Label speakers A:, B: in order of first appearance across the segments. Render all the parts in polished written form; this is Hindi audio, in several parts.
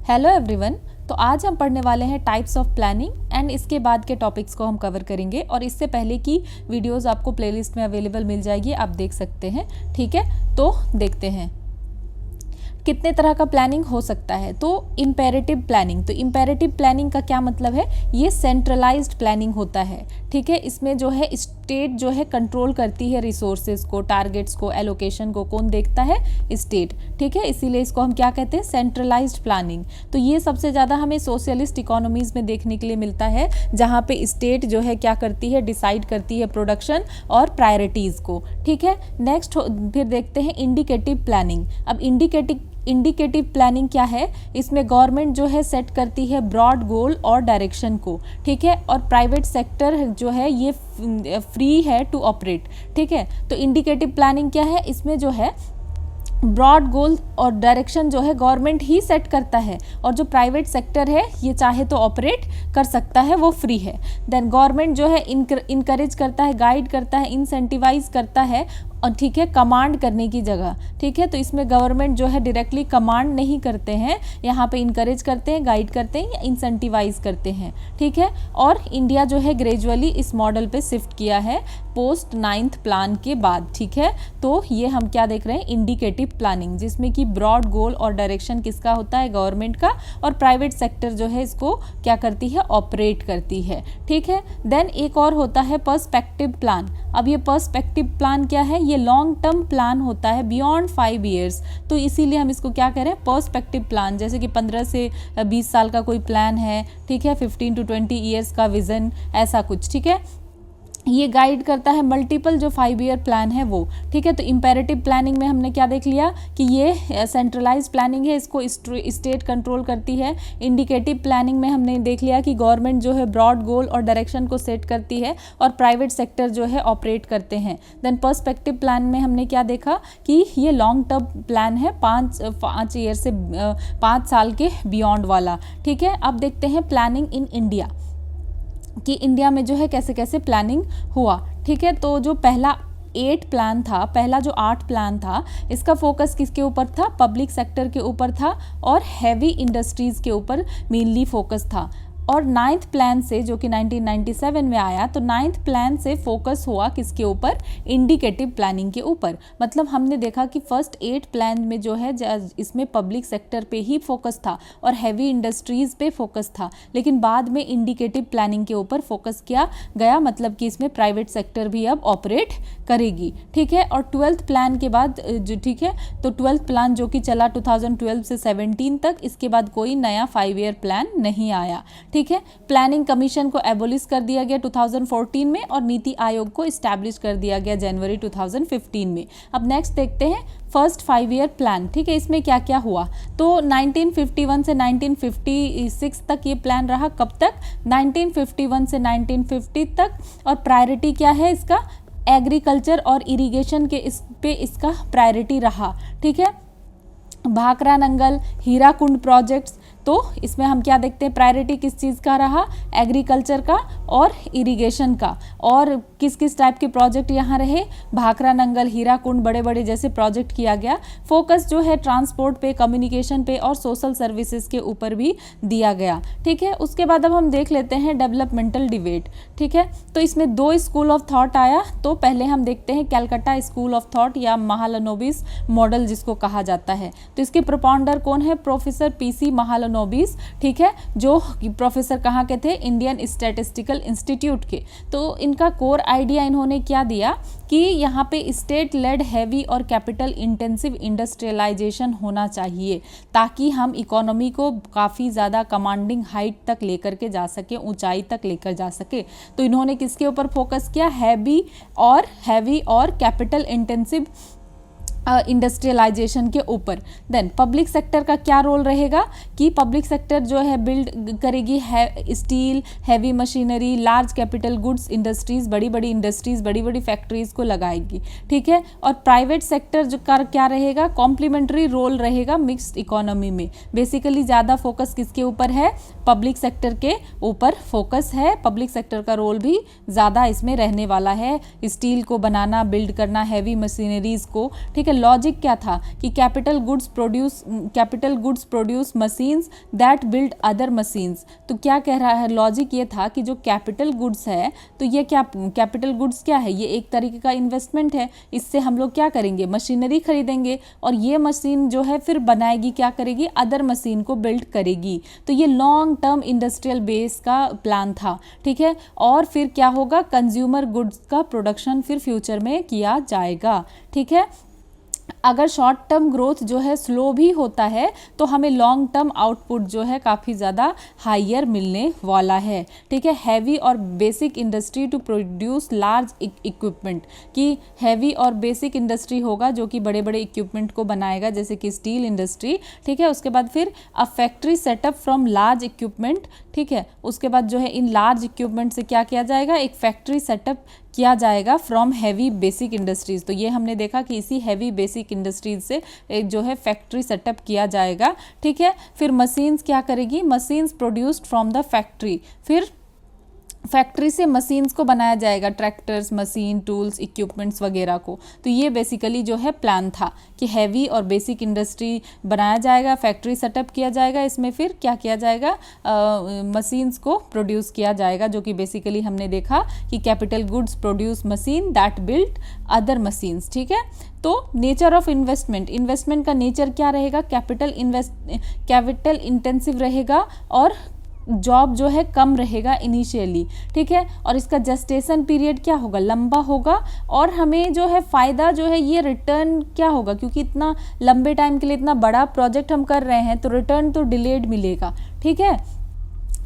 A: Hello everyone. तो आज हम पढ़ने वाले हैं टाइप्स ऑफ प्लानिंग एंड इसके बाद के टॉपिक्स को हम कवर करेंगे और इससे पहले की वीडियोस आपको प्लेलिस्ट में अवेलेबल मिल जाएगी, आप देख सकते हैं। ठीक है, तो देखते हैं कितने तरह का प्लानिंग हो सकता है। तो इम्पेरेटिव प्लानिंग, तो इम्पेरेटिव प्लानिंग का क्या मतलब है, ये सेंट्रलाइज्ड प्लानिंग होता है। ठीक है, इसमें जो है स्टेट जो है कंट्रोल करती है रिसोर्सेज को, टारगेट्स को, एलोकेशन को कौन देखता है, स्टेट। ठीक है, इसीलिए इसको हम क्या कहते हैं, सेंट्रलाइज्ड प्लानिंग। तो ये सबसे ज़्यादा हमें सोशलिस्ट इकोनॉमीज़ में देखने के लिए मिलता है, जहाँ पे स्टेट जो है क्या करती है, डिसाइड करती है प्रोडक्शन और प्रायोरिटीज़ को। ठीक है, नेक्स्ट फिर देखते हैं इंडिकेटिव प्लानिंग। अब इंडिकेटिव प्लानिंग क्या है, इसमें गवर्नमेंट जो है सेट करती है ब्रॉड गोल और डायरेक्शन को। ठीक है, और प्राइवेट सेक्टर जो है ये फ्री है टू ऑपरेट। ठीक है, तो इंडिकेटिव प्लानिंग क्या है, इसमें जो है ब्रॉड गोल और डायरेक्शन जो है गवर्नमेंट ही सेट करता है और जो प्राइवेट सेक्टर है ये चाहे तो ऑपरेट कर सकता है, वो फ्री है। देन गवर्नमेंट जो है इनकरेज करता है, गाइड करता है, इंसेंटिवाइज करता है, और ठीक है, कमांड करने की जगह। ठीक है, तो इसमें गवर्नमेंट जो है डायरेक्टली कमांड नहीं करते हैं, यहाँ पे इनकरेज करते हैं, गाइड करते हैं या इंसेंटिवाइज करते हैं। ठीक है, और इंडिया जो है ग्रेजुअली इस मॉडल पे शिफ्ट किया है पोस्ट 9th प्लान के बाद। ठीक है, तो ये हम क्या देख रहे हैं, इंडिकेटिव प्लानिंग, जिसमें कि ब्रॉड गोल और डायरेक्शन किसका होता है, गवर्नमेंट का, और प्राइवेट सेक्टर जो है इसको क्या करती है, ऑपरेट करती है। ठीक है, देन एक और होता है पर्सपेक्टिव प्लान। अब ये पर्सपेक्टिव प्लान क्या है, ये लॉन्ग टर्म प्लान होता है बियॉन्ड 5 ईयर्स। तो इसीलिए हम इसको क्या कह रहे हैं, पर्सपेक्टिव प्लान। जैसे कि 15 से 20 साल का कोई प्लान है, ठीक है, 15 to 20 ईयर्स का विजन, ऐसा कुछ। ठीक है, ये गाइड करता है मल्टीपल जो 5 ईयर प्लान है वो। ठीक है, तो इम्पेरेटिव प्लानिंग में हमने क्या देख लिया कि ये सेंट्रलाइज प्लानिंग है, इसको स्टेट कंट्रोल करती है। इंडिकेटिव प्लानिंग में हमने देख लिया कि गवर्नमेंट जो है ब्रॉड गोल और डायरेक्शन को सेट करती है और प्राइवेट सेक्टर जो है ऑपरेट करते हैं। देन पर्सपेक्टिव प्लान में हमने क्या देखा कि ये लॉन्ग टर्म प्लान है, 5 ईयर से 5 साल के बियॉन्ड वाला। ठीक है, अब देखते हैं प्लानिंग इन इंडिया कि इंडिया में जो है कैसे कैसे प्लानिंग हुआ। ठीक है, तो जो पहला 8 प्लान था, पहला जो 8 प्लान था, इसका फोकस किसके ऊपर था, पब्लिक सेक्टर के ऊपर था और हैवी इंडस्ट्रीज़ के ऊपर मेनली फोकस था। और 9th प्लान से, जो कि 1997 में आया, तो 9th प्लान से फोकस हुआ किसके ऊपर, इंडिकेटिव प्लानिंग के ऊपर। मतलब हमने देखा कि फर्स्ट 8 प्लान में जो है इसमें पब्लिक सेक्टर पे ही फोकस था और हैवी इंडस्ट्रीज़ पे फोकस था, लेकिन बाद में इंडिकेटिव प्लानिंग के ऊपर फोकस किया गया, मतलब कि इसमें प्राइवेट सेक्टर भी अब ऑपरेट करेगी। ठीक है, और 12th प्लान के बाद जो, ठीक है, तो 12th प्लान जो कि चला 2012 से 17 तक, इसके बाद कोई नया 5 ईयर प्लान नहीं आया। ठीक है, प्लानिंग कमीशन को एबोलिश कर दिया गया 2014 में और नीति आयोग को इस्टेब्लिश कर दिया गया जनवरी 2015 में। अब नेक्स्ट देखते हैं फर्स्ट 5 ईयर प्लान। ठीक है, इसमें क्या क्या हुआ, तो 1951 से 1956 तक ये प्लान रहा। कब तक, 1951 से 1950 तक। और प्रायोरिटी क्या है इसका, एग्रीकल्चर और इरिगेशन के इस पे इसका प्रायोरिटी रहा। ठीक है, भाखरा नंगल, हीराकुंड प्रोजेक्ट्स, तो इसमें हम क्या देखते हैं, प्रायोरिटी किस चीज़ का रहा, एग्रीकल्चर का और इरिगेशन का। और किस किस टाइप के प्रोजेक्ट यहाँ रहे, भाखरा नंगल, हीराकुंड, बड़े बड़े जैसे प्रोजेक्ट किया गया। फोकस जो है ट्रांसपोर्ट पे, कम्युनिकेशन पे और सोशल सर्विसेज के ऊपर भी दिया गया। ठीक है, उसके बाद अब हम देख लेते हैं डेवलपमेंटल डिबेट। ठीक है, तो इसमें 2 स्कूल ऑफ थॉट आया। तो पहले हम देखते हैं कैलकाटा स्कूल ऑफ थॉट या महालनोबिस मॉडल जिसको कहा जाता है। तो इसके प्रोपाउंडर कौन है, प्रोफेसर PC महालनोबिस। ठीक है, जो प्रोफेसर कहाँ के थे, इंडियन स्टैटिस्टिकल इंस्टीट्यूट के। तो इनका कोर आइडिया इन्होंने क्या दिया कि यहाँ पे स्टेट लेड हैवी और कैपिटल इंटेंसिव इंडस्ट्रियलाइजेशन होना चाहिए, ताकि हम इकोनॉमी को काफ़ी ज़्यादा कमांडिंग हाइट तक लेकर के जा सके, ऊंचाई तक लेकर जा सके। तो इन्होंने किसके ऊपर फोकस किया, हैवी और कैपिटल इंटेंसिव इंडस्ट्रियलाइजेशन के ऊपर। देन पब्लिक सेक्टर का क्या रोल रहेगा कि पब्लिक सेक्टर जो है बिल्ड करेगी steel, heavy machinery, large capital goods industries, बड़ी बड़ी इंडस्ट्रीज़, बड़ी बड़ी फैक्ट्रीज़ को लगाएगी। ठीक है, और प्राइवेट सेक्टर जो का क्या रहेगा, कॉम्प्लीमेंट्री रोल रहेगा मिक्स्ड इकोनॉमी में। बेसिकली ज़्यादा फोकस किसके ऊपर है, पब्लिक सेक्टर के ऊपर फोकस है। पब्लिक सेक्टर का रोल भी ज़्यादा इसमें रहने वाला है, स्टील को बनाना, बिल्ड करना, हैवी मशीनरीज़ को। ठीक है, लॉजिक क्या था कि capital goods produce machines that build other machines. तो क्या कह रहा है, लॉजिक ये था कि जो कैपिटल गुड्स है, तो ये क्या कैपिटल गुड्स क्या है, ये एक तरीके का इन्वेस्टमेंट है। इससे हम लोग क्या करेंगे, मशीनरी खरीदेंगे और ये मशीन जो है फिर बनाएगी, क्या करेगी, अदर मशीन को बिल्ड करेगी। तो ये लॉन्ग टर्म इंडस्ट्रियल बेस का प्लान था, ठीक है। और फिर क्या होगा, कंज्यूमर गुड्स का प्रोडक्शन फिर फ्यूचर में किया जाएगा, ठीक है। अगर शॉर्ट टर्म ग्रोथ जो है स्लो भी होता है तो हमें लॉन्ग टर्म आउटपुट जो है काफ़ी ज़्यादा हायर मिलने वाला है, ठीक है। हैवी और basic industry to produce large equipment, कि हैवी और बेसिक इंडस्ट्री होगा जो कि बड़े बड़े इक्विपमेंट को बनाएगा, जैसे कि स्टील इंडस्ट्री, ठीक है। उसके बाद फिर a factory setup from large equipment, ठीक है। उसके बाद जो है इन लार्ज इक्विपमेंट से क्या किया जाएगा, एक फैक्ट्री सेटअप किया जाएगा फ्रॉम हैवी बेसिक इंडस्ट्रीज। तो ये हमने देखा कि इसी हैवी बेसिक इंडस्ट्रीज से एक जो है फैक्ट्री सेटअप किया जाएगा, ठीक है। फिर मशीन्स क्या करेगी, machines produced from the factory, फिर फैक्ट्री से मशीन्स को बनाया जाएगा, ट्रैक्टर्स, मशीन, टूल्स, इक्विपमेंट्स वगैरह को। तो ये बेसिकली जो है प्लान था कि हैवी और बेसिक इंडस्ट्री बनाया जाएगा, फैक्ट्री सेटअप किया जाएगा, इसमें फिर क्या किया जाएगा, मशीन्स को प्रोड्यूस किया जाएगा, जो कि बेसिकली हमने देखा कि capital goods produce machine that build other machines, ठीक है। तो नेचर ऑफ इन्वेस्टमेंट का नेचर क्या रहेगा, कैपिटल इंटेंसिव रहेगा और जॉब जो है कम रहेगा इनिशियली, ठीक है। और इसका जेस्टेशन पीरियड क्या होगा, लंबा होगा, और हमें जो है फ़ायदा जो है ये रिटर्न क्या होगा, क्योंकि इतना लंबे टाइम के लिए इतना बड़ा प्रोजेक्ट हम कर रहे हैं तो रिटर्न तो डिलेड मिलेगा, ठीक है।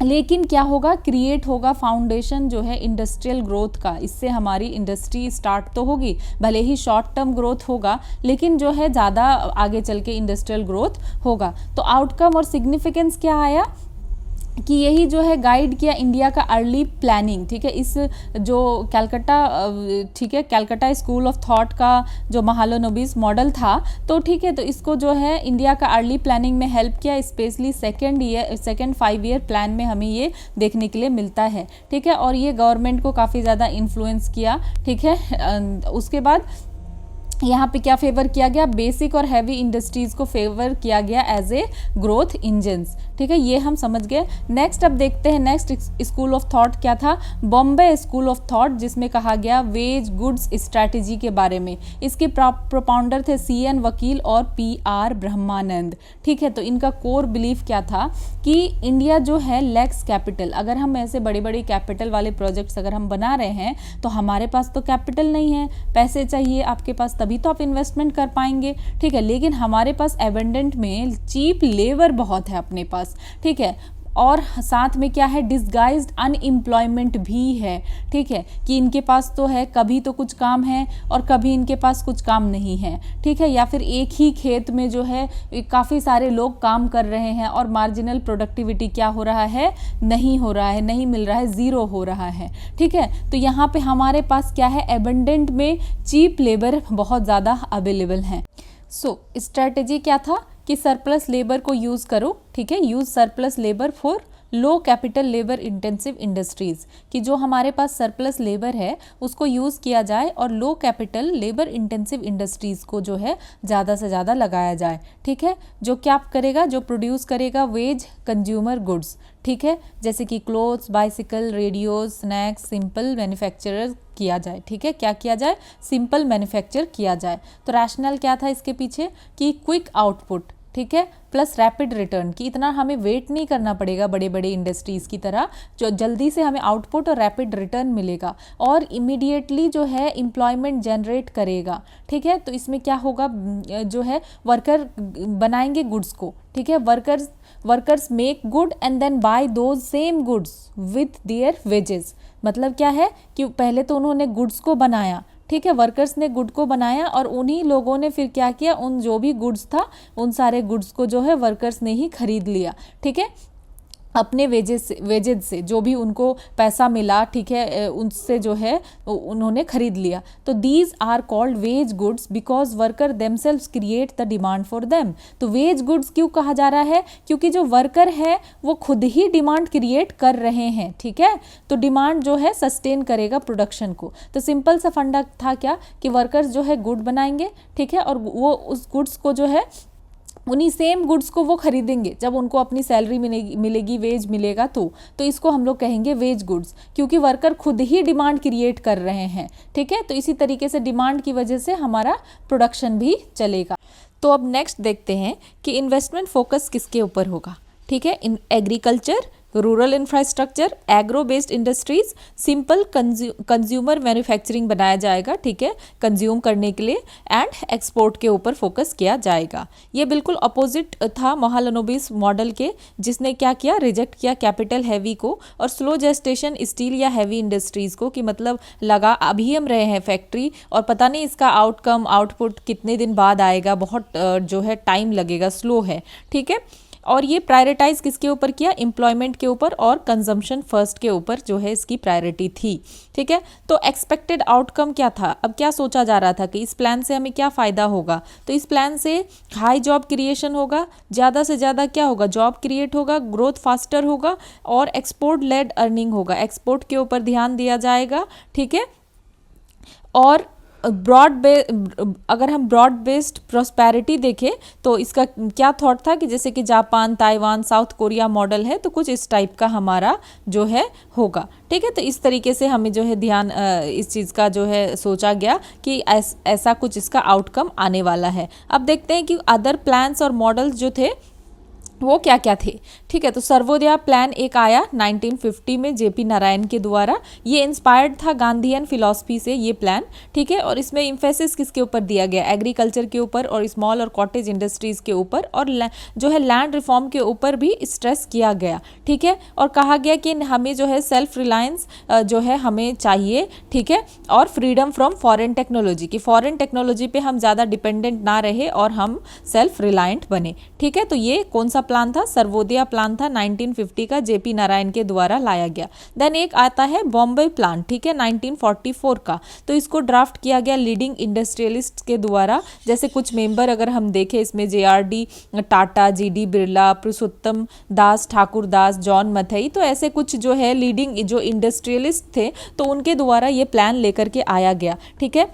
A: लेकिन क्या होगा, क्रिएट होगा फाउंडेशन जो है इंडस्ट्रियल ग्रोथ का, इससे हमारी इंडस्ट्री स्टार्ट तो होगी, भले ही शॉर्ट टर्म ग्रोथ होगा लेकिन जो है ज़्यादा आगे चल के इंडस्ट्रियल ग्रोथ होगा। तो आउटकम और सिग्निफिकेंस क्या आया कि यही जो है गाइड किया इंडिया का अर्ली प्लानिंग, ठीक है। इस जो कैलकाटा, ठीक है, कैलकाटा स्कूल ऑफ थॉट का जो महालनोबिस मॉडल था, तो ठीक है, तो इसको जो है इंडिया का अर्ली प्लानिंग में हेल्प किया, स्पेशली सेकेंड 5 ईयर प्लान में हमें ये देखने के लिए मिलता है, ठीक है। और ये गवर्नमेंट को काफ़ी ज़्यादा इन्फ्लुएंस किया, ठीक है। उसके बाद यहाँ पे क्या फेवर किया गया, बेसिक और हैवी इंडस्ट्रीज को फेवर किया गया एज ए ग्रोथ इंजन्स, ठीक है। ये हम समझ गए। नेक्स्ट अब देखते हैं नेक्स्ट स्कूल ऑफ थॉट क्या था, बॉम्बे स्कूल ऑफ थॉट, जिसमें कहा गया वेज गुड्स स्ट्रैटेजी के बारे में। इसके प्रोपाउंडर थे CN वकील और PR ब्रह्मानंद, ठीक है। तो इनका कोर बिलीफ क्या था कि इंडिया जो है लैक्स कैपिटल, अगर हम ऐसे बड़े बड़े कैपिटल वाले प्रोजेक्ट्स अगर हम बना रहे हैं तो हमारे पास तो कैपिटल नहीं है, पैसे चाहिए आपके पास, तभी तो आप इन्वेस्टमेंट कर पाएंगे, ठीक है। लेकिन हमारे पास एबंडेंट में चीप लेबर बहुत है अपने पास, ठीक है। और साथ में क्या है, डिसगाइज्ड अनएम्प्लॉयमेंट भी है, ठीक है, कि इनके पास तो है, कभी तो कुछ काम है और कभी इनके पास कुछ काम नहीं है, ठीक है। या फिर एक ही खेत में जो है काफ़ी सारे लोग काम कर रहे हैं और मार्जिनल प्रोडक्टिविटी क्या हो रहा है, नहीं हो रहा है, नहीं मिल रहा है, ज़ीरो हो रहा है, ठीक है। तो यहाँ पे हमारे पास क्या है, एबंडेंट में चीप लेबर बहुत ज़्यादा अवेलेबल हैं। सो स्ट्रैटेजी क्या था कि सरप्लस लेबर को यूज़ करो, ठीक है, use surplus labour for low capital labour intensive industries, कि जो हमारे पास सरप्लस लेबर है उसको यूज़ किया जाए और लो कैपिटल लेबर इंटेंसिव इंडस्ट्रीज़ को जो है ज़्यादा से ज़्यादा लगाया जाए, ठीक है। जो क्या करेगा, जो प्रोड्यूस करेगा वेज कंज्यूमर गुड्स, ठीक है, जैसे कि clothes, bicycle, radios, snacks, simple manufacturer किया जाए, ठीक है। क्या किया जाए, सिंपल मैन्युफैक्चर किया जाए। तो रैशनल क्या था इसके पीछे कि क्विक आउटपुट, ठीक है, प्लस रैपिड रिटर्न, कि इतना हमें वेट नहीं करना पड़ेगा बड़े बड़े इंडस्ट्रीज़ की तरह, जो जल्दी से हमें आउटपुट और रैपिड रिटर्न मिलेगा और इमीडिएटली जो है एम्प्लॉयमेंट जनरेट करेगा, ठीक है। तो इसमें क्या होगा, जो है वर्कर बनाएंगे गुड्स को, ठीक है, workers make good and then buy those same goods with their wages. मतलब क्या है कि पहले तो उन्होंने गुड्स को बनाया, ठीक है, वर्कर्स ने गुड को बनाया और उन्हीं लोगों ने फिर क्या किया, उन जो भी गुड्स था उन सारे गुड्स को जो है वर्कर्स ने ही खरीद लिया, ठीक है। अपने वेजेज से जो भी उनको पैसा मिला, ठीक है, उनसे जो है उन्होंने खरीद लिया। तो these are called wage goods because worker themselves create the demand for them. तो वेज गुड्स क्यों कहा जा रहा है? क्योंकि जो वर्कर है वो खुद ही डिमांड क्रिएट कर रहे हैं, ठीक है। तो डिमांड जो है सस्टेन करेगा प्रोडक्शन को। तो सिंपल सा फंडा था क्या कि वर्कर्स जो है गुड बनाएंगे, ठीक है, और वो उस गुड्स को जो है उन्हीं सेम गुड्स को वो खरीदेंगे जब उनको अपनी सैलरी मिलेगी, वेज मिलेगा। तो इसको हम लोग कहेंगे वेज गुड्स, क्योंकि वर्कर खुद ही डिमांड क्रिएट कर रहे हैं, ठीक है। तो इसी तरीके से डिमांड की वजह से हमारा प्रोडक्शन भी चलेगा। तो अब नेक्स्ट देखते हैं कि इन्वेस्टमेंट फोकस किसके ऊपर होगा, ठीक है। In agriculture, rural infrastructure, agro based industries, simple consumer manufacturing बनाया जाएगा, ठीक है, कंज्यूम करने के लिए, एंड एक्सपोर्ट के ऊपर फोकस किया जाएगा। ये बिल्कुल अपोजिट था महालनोबिस मॉडल के, जिसने क्या किया, रिजेक्ट किया कैपिटल हैवी को और स्लो जेस्टेशन स्टील या हैवी इंडस्ट्रीज को, कि मतलब लगा अभी हम रहे हैं फैक्ट्री और पता नहीं इसका आउटकम आउटपुट कितने दिन बाद आएगा, बहुत जो है टाइम लगेगा, स्लो है, ठीक है। और ये प्रायोरिटाइज किसके ऊपर किया, एम्प्लॉयमेंट के ऊपर और कंजम्पशन फर्स्ट के ऊपर जो है इसकी प्रायोरिटी थी, ठीक है। तो एक्सपेक्टेड आउटकम क्या था, अब क्या सोचा जा रहा था कि इस प्लान से हमें क्या फ़ायदा होगा? तो इस प्लान से हाई जॉब क्रिएशन होगा, ज़्यादा से ज़्यादा क्या होगा, जॉब क्रिएट होगा, ग्रोथ फास्टर होगा और एक्सपोर्ट लेड अर्निंग होगा, एक्सपोर्ट के ऊपर ध्यान दिया जाएगा, ठीक है। और अगर हम ब्रॉड बेस्ड प्रॉस्पेरिटी देखें तो इसका क्या थॉट था कि जैसे कि Japan, Taiwan, south Korea model है, तो कुछ इस टाइप का हमारा जो है होगा, ठीक है। तो इस तरीके से हमें जो है ध्यान इस चीज़ का जो है सोचा गया कि ऐसा कुछ इसका आउटकम आने वाला है। अब देखते हैं कि अदर प्लान्स और मॉडल्स जो थे वो क्या क्या थे, ठीक है। तो सर्वोदया प्लान एक आया 1950 में जेपी नारायण के द्वारा। ये इंस्पायर्ड था गांधीयन फिलॉसफी से ये प्लान, ठीक है। और इसमें इम्फेसिस किसके ऊपर दिया गया, एग्रीकल्चर के ऊपर और स्मॉल और कॉटेज इंडस्ट्रीज के ऊपर, और जो है लैंड रिफॉर्म के ऊपर भी स्ट्रेस किया गया, ठीक है। और कहा गया कि हमें जो है सेल्फ रिलायंस जो है हमें चाहिए, ठीक है, और फ्रीडम फ्रॉम फॉरेन टेक्नोलॉजी, कि फॉरेन टेक्नोलॉजी पे हम ज़्यादा डिपेंडेंट ना रहे और हम सेल्फ रिलायंट बने, ठीक है। तो ये कौन सा प्लान था, सर्वोदया प्लान था 1950 का, जेपी नारायण के द्वारा लाया गया। देन एक आता है बॉम्बे प्लान, ठीक है, 1944 का। तो इसको ड्राफ्ट किया गया लीडिंग इंडस्ट्रियलिस्ट के द्वारा। जैसे कुछ मेंबर अगर हम देखें इसमें JRD टाटा, GD बिरला, पुरुषोत्तम दास, ठाकुर दास, जॉन मथई, तो ऐसे कुछ जो है लीडिंग जो इंडस्ट्रियलिस्ट थे, तो उनके द्वारा ये प्लान लेकर के आया गया, ठीक है।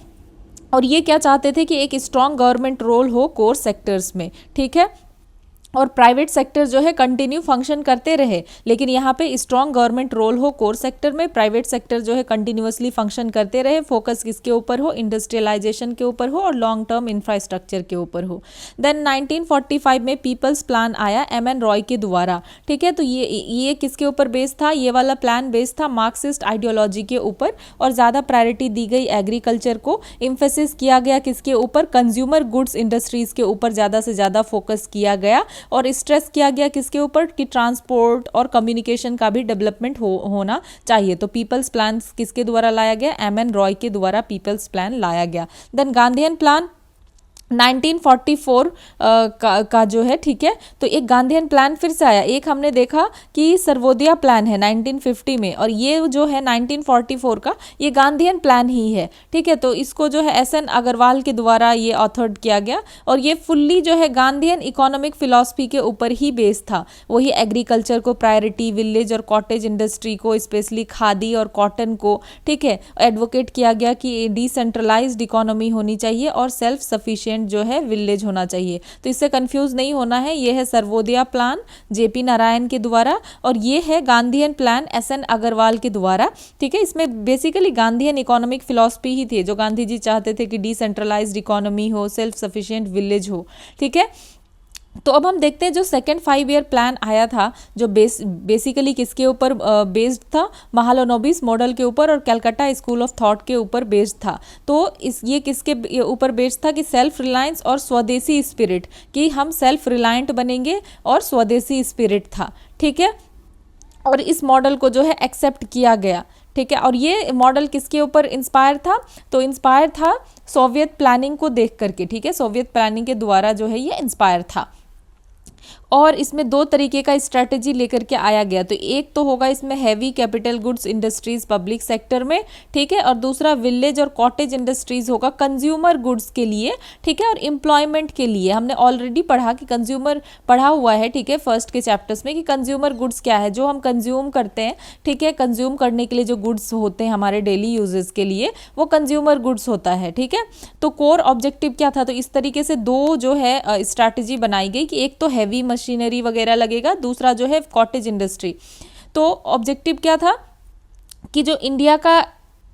A: और ये क्या चाहते थे कि एक स्ट्रॉन्ग गवर्नमेंट रोल हो कोर सेक्टर्स में, ठीक है, और प्राइवेट सेक्टर जो है कंटिन्यू फंक्शन करते रहे, लेकिन यहाँ पे स्ट्रॉन्ग गवर्नमेंट रोल हो कोर सेक्टर में, प्राइवेट सेक्टर जो है कंटिन्यूअसली फंक्शन करते रहे, फोकस किसके ऊपर हो, इंडस्ट्रियलाइजेशन के ऊपर हो और लॉन्ग टर्म इंफ्रास्ट्रक्चर के ऊपर हो। देन 1945 में पीपल्स प्लान आया MN रॉय के द्वारा, ठीक है। तो ये किसके ऊपर बेस्ड था, ये वाला प्लान बेस्ड था मार्क्सिस्ट आइडियोलॉजी के ऊपर, और ज़्यादा प्रायोरिटी दी गई एग्रीकल्चर को, इम्फेसिस किया गया किसके ऊपर, कंज्यूमर गुड्स इंडस्ट्रीज के ऊपर ज़्यादा से ज़्यादा फोकस किया गया, और स्ट्रेस किया गया किसके ऊपर कि ट्रांसपोर्ट और कम्युनिकेशन का भी डेवलपमेंट होना चाहिए। तो पीपल्स प्लान किसके द्वारा लाया गया, MN रॉय के द्वारा पीपल्स प्लान लाया गया। देन गांधीयन प्लान 1944 का जो है, ठीक है। तो एक गांधीयन प्लान फिर से आया, एक हमने देखा कि सर्वोदया प्लान है 1950 में, और ये जो है 1944 का ये गांधीयन प्लान ही है, ठीक है। तो इसको जो है SN अग्रवाल के द्वारा ये ऑथर्ड किया गया, और ये फुल्ली जो है गांधीयन इकोनॉमिक फिलॉसफी के ऊपर ही बेस्ड था। वही एग्रीकल्चर को प्रायोरिटी, विलेज और कॉटेज इंडस्ट्री को, स्पेशली खादी और कॉटन को, ठीक है, एडवोकेट किया गया कि डिसेंट्रलाइज्ड इकोनॉमी होनी चाहिए और सेल्फ सफिशिएंट जो है विलेज होना चाहिए। तो इससे कंफ्यूज नहीं होना है, ये है सर्वोदया प्लान जेपी नारायण के द्वारा, और ये है गांधीयन प्लान SN अग्रवाल के द्वारा, ठीक है। इसमें बेसिकली गांधीयन इकोनॉमिक फिलॉसफी ही थी, जो गांधी जी चाहते थे कि डिसेंट्रलाइज्ड इकोनॉमी हो, सेल्फ सफिशिएंट विलेज हो, ठीक है। तो अब हम देखते हैं जो सेकेंड 5 ईयर प्लान आया था, जो बेसिकली किसके ऊपर बेस्ड था, महालनोबिस मॉडल के ऊपर और कलकत्ता स्कूल ऑफ थॉट के ऊपर बेस्ड था। तो ये किसके ऊपर बेस्ड था कि सेल्फ रिलायंस और स्वदेशी स्पिरिट, कि हम सेल्फ रिलायंट बनेंगे और स्वदेशी स्पिरिट था, ठीक है। और इस मॉडल को जो है एक्सेप्ट किया गया, ठीक है। और ये मॉडल किसके ऊपर इंस्पायर था, तो इंस्पायर था सोवियत प्लानिंग को देख करके, ठीक है, सोवियत प्लानिंग के द्वारा जो है ये इंस्पायर था। और इसमें दो तरीके का स्ट्रैटेजी लेकर के आया गया। तो एक तो होगा इसमें heavy capital goods industries public sector में, ठीक है, और दूसरा विलेज और कॉटेज इंडस्ट्रीज होगा कंज्यूमर गुड्स के लिए, ठीक है, और एम्प्लॉयमेंट के लिए। हमने ऑलरेडी पढ़ा कि कंज्यूमर पढ़ा हुआ है, ठीक है, फर्स्ट के चैप्टर्स में, कि कंज्यूमर गुड्स क्या है, जो हम कंज्यूम करते हैं, ठीक है, कंज्यूम करने के लिए जो गुड्स होते हैं हमारे डेली यूजेस के लिए, वो कंज्यूमर गुड्स होता है, ठीक है। तो कोर ऑब्जेक्टिव क्या था, तो इस तरीके से दो जो है स्ट्रैटेजी बनाई गई कि एक तो हैवी मशीनरी वगैरह लगेगा, दूसरा जो है कॉटेज इंडस्ट्री। तो ऑब्जेक्टिव क्या था कि जो इंडिया का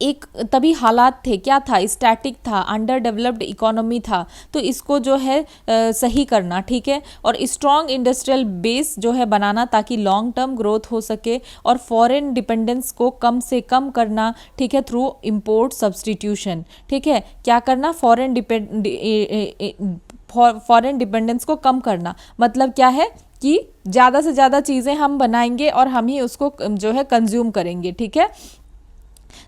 A: एक तभी हालात थे, क्या था, स्टैटिक था, अंडर डेवलप्ड इकोनॉमी था, तो इसको जो है सही करना, ठीक है, और स्ट्रॉन्ग इंडस्ट्रियल बेस जो है बनाना ताकि लॉन्ग टर्म ग्रोथ हो सके, और फॉरेन डिपेंडेंस को कम से कम करना, ठीक है, थ्रू इम्पोर्ट सब्सटीट्यूशन, ठीक है, क्या करना, फॉरेन डिपेंडेंस को कम करना। मतलब क्या है कि ज़्यादा से ज़्यादा चीज़ें हम बनाएंगे और हम ही उसको जो है कंज्यूम करेंगे, ठीक है।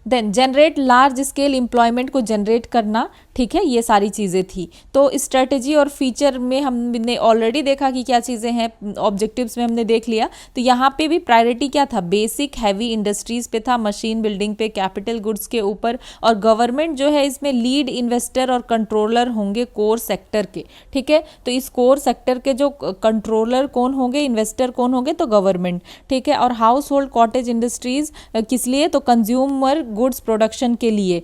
A: Then generate large scale employment को जनरेट करना, ठीक है, ये सारी चीज़ें थी। तो स्ट्रेटजी और फीचर में हमने ऑलरेडी देखा कि क्या चीज़ें हैं, ऑब्जेक्टिव्स में हमने देख लिया। तो यहाँ पे भी प्रायोरिटी क्या था, बेसिक हैवी इंडस्ट्रीज़ पे था, मशीन बिल्डिंग पे, कैपिटल गुड्स के ऊपर, और गवर्नमेंट जो है इसमें लीड इन्वेस्टर और कंट्रोलर होंगे कोर सेक्टर के, ठीक है। तो इस कोर सेक्टर के जो कंट्रोलर कौन होंगे, इन्वेस्टर कौन होंगे, तो गवर्नमेंट, ठीक है। और हाउस होल्ड कॉटेज इंडस्ट्रीज किस लिए, तो कंज्यूमर गुड्स प्रोडक्शन के लिए।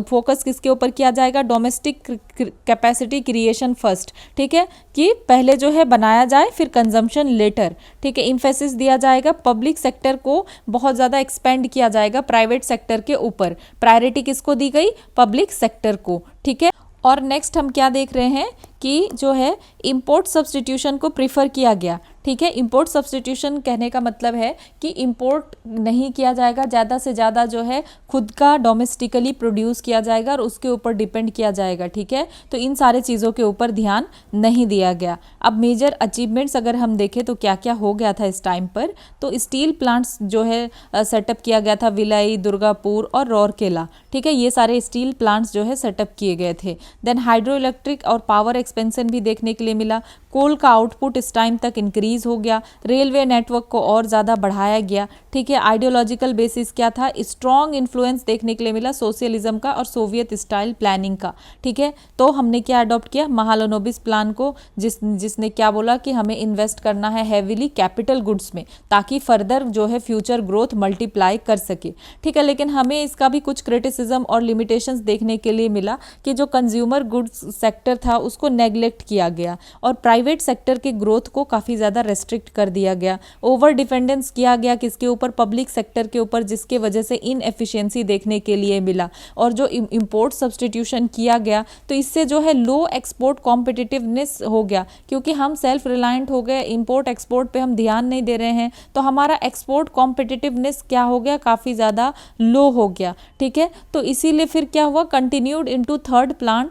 A: फोकस किसके ऊपर किया जाएगा, डोमेस्टिक कैपेसिटी क्रिएशन फर्स्ट, ठीक है, कि पहले जो है बनाया जाए फिर कंजम्पशन लेटर, ठीक है। इम्फेसिस दिया जाएगा, पब्लिक सेक्टर को बहुत ज़्यादा एक्सपेंड किया जाएगा प्राइवेट सेक्टर के ऊपर। प्रायोरिटी किसको दी गई, पब्लिक सेक्टर को, ठीक है। और नेक्स्ट हम क्या देख रहे हैं कि जो है इंपोर्ट सब्सटीट्यूशन को प्रीफर किया गया, ठीक है। इंपोर्ट सब्सटीट्यूशन कहने का मतलब है कि इंपोर्ट नहीं किया जाएगा, ज़्यादा से ज़्यादा जो है खुद का डोमेस्टिकली प्रोड्यूस किया जाएगा और उसके ऊपर डिपेंड किया जाएगा, ठीक है। तो इन सारे चीज़ों के ऊपर ध्यान नहीं दिया गया। अब मेजर अचीवमेंट्स अगर हम देखें तो क्या क्या हो गया था इस टाइम पर, तो स्टील प्लांट्स जो है सेटअप किया गया था, भिलाई, दुर्गापुर और राउरकेला, ठीक है, ये सारे स्टील प्लांट्स जो है सेटअप किए गए थे। देन हाइड्रो इलेक्ट्रिक और पावर एक्सपेंशन भी देखने के लिए मिला। कोल का आउटपुट इस टाइम तक इंक्रीज हो गया। रेलवे नेटवर्क को और ज़्यादा बढ़ाया गया, ठीक है। आइडियोलॉजिकल बेसिस क्या था, स्ट्रॉन्ग इन्फ्लुएंस देखने के लिए मिला सोशलिज्म का और सोवियत स्टाइल प्लानिंग का, ठीक है। तो हमने क्या अडॉप्ट किया, महालनोबिस प्लान को, जिसने क्या बोला कि हमें इन्वेस्ट करना है हैविली कैपिटल गुड्स में ताकि फर्दर जो है फ्यूचर ग्रोथ मल्टीप्लाई कर सके, ठीक है। लेकिन हमें इसका भी कुछ क्रिटिसिज्म और लिमिटेशंस देखने के लिए मिला कि जो कंज्यूमर गुड्स सेक्टर था उसको नेग्लेक्ट किया गया और प्राइवेट सेक्टर के ग्रोथ को काफ़ी ज़्यादा रेस्ट्रिक्ट कर दिया गया। ओवर डिपेंडेंस किया गया किसके ऊपर, पब्लिक सेक्टर के ऊपर, जिसके वजह से इनएफिशिएंसी देखने के लिए मिला। और जो इंपोर्ट सब्सटीट्यूशन किया गया तो इससे जो है लो एक्सपोर्ट कॉम्पिटिटिवनेस हो गया, क्योंकि हम सेल्फ रिलायंट हो गए, इंपोर्ट एक्सपोर्ट पे हम ध्यान नहीं दे रहे हैं, तो हमारा एक्सपोर्ट कॉम्पिटिटिवनेस क्या हो गया, काफ़ी ज़्यादा लो हो गया, ठीक है। तो इसीलिए फिर क्या हुआ, continued into third plan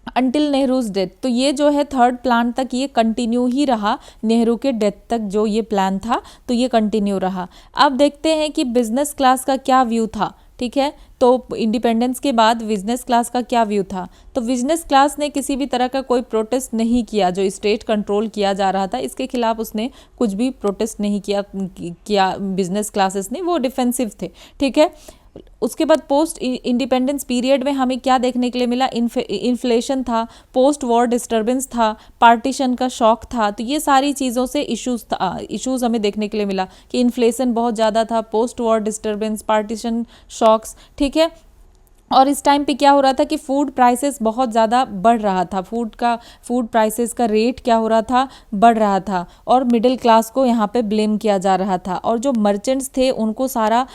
A: until Nehru's death. तो ये जो है थर्ड प्लान तक ये कंटिन्यू ही रहा, नेहरू के डेथ तक जो ये प्लान था तो ये कंटिन्यू रहा। अब देखते हैं कि बिजनेस क्लास का क्या व्यू था, ठीक है। तो इंडिपेंडेंस के बाद बिजनेस क्लास का क्या व्यू था, तो बिजनेस क्लास ने किसी भी तरह का कोई प्रोटेस्ट नहीं किया। जो स्टेट कंट्रोल किया जा रहा था इसके खिलाफ उसने कुछ भी प्रोटेस्ट नहीं किया बिजनेस क्लासेस ने, वो डिफेंसिव थे, ठीक है। उसके बाद पोस्ट इंडिपेंडेंस पीरियड में हमें क्या देखने के लिए मिला, इन्फ्लेशन था, पोस्ट वॉर डिस्टर्बेंस था, पार्टीशन का शॉक था। तो ये सारी चीज़ों से इश्यूज हमें देखने के लिए मिला कि इन्फ्लेशन बहुत ज़्यादा था, post war disturbance, partition shocks, ठीक है। और इस टाइम पे क्या हो रहा था कि फूड प्राइसेस बहुत ज़्यादा बढ़ रहा था, फूड प्राइसेस का रेट क्या हो रहा था, बढ़ रहा था, और मिडिल क्लास को यहाँ पे ब्लेम किया जा रहा था, और जो मर्चेंट्स थे उनको सारा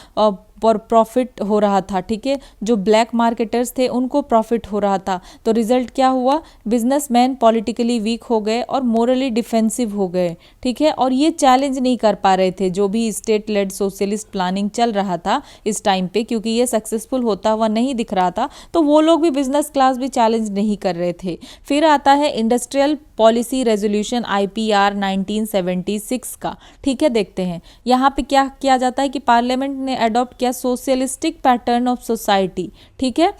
A: प्रॉफिट हो रहा था, ठीक है। जो ब्लैक मार्केटर्स थे उनको प्रॉफिट हो रहा था। तो रिजल्ट क्या हुआ, बिजनेसमैन पॉलिटिकली वीक हो गए और मोरली डिफेंसिव हो गए, ठीक है। और ये चैलेंज नहीं कर पा रहे थे जो भी स्टेट लेड सोशलिस्ट प्लानिंग चल रहा था इस टाइम पे, क्योंकि ये सक्सेसफुल होता हुआ नहीं दिख रहा था, तो वो लोग भी बिजनेस क्लास भी चैलेंज नहीं कर रहे थे। फिर आता है इंडस्ट्रियल पॉलिसी रेजोल्यूशन IPR 1976 का, ठीक है। देखते हैं यहाँ पे क्या किया जाता है कि पार्लियामेंट ने अडॉप्ट किया सोशलिस्टिक पैटर्न ऑफ सोसाइटी, ठीक है।